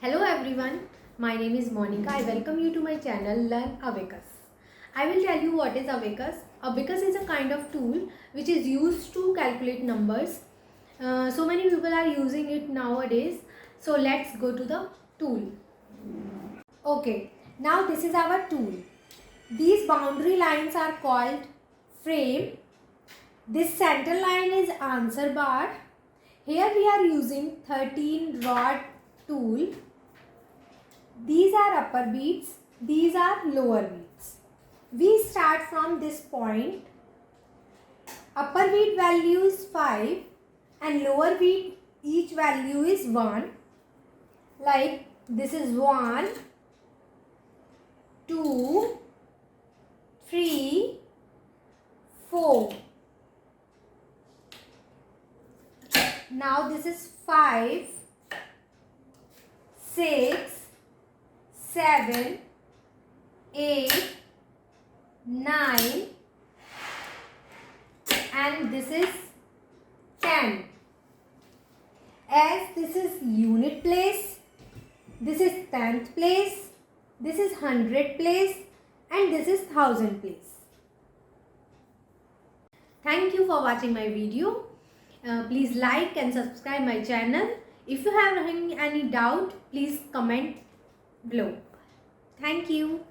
Hello everyone, my name is Monica. I welcome you to my channel Learn Abacus. I will tell you what is Abacus. Abacus is a kind of tool which is used to calculate numbers. So many people are using it nowadays. So let's go to the tool. Okay, now this is our tool. These boundary lines are called frame. This center line is answer bar. Here we are using 13 rod tool. These are upper beats, these are lower beats. We start from this point. Upper beat value is 5 and lower beat each value is 1. Like this is 1, 2, 3, 4. Now this is 5, 6, 7, 8, 9 and this is 10. As this is unit place, this is 10th place, this is 100 place and this is 1000 place. Thank you for watching my video. Please like and subscribe my channel. If you have any doubt, please comment below. Thank you.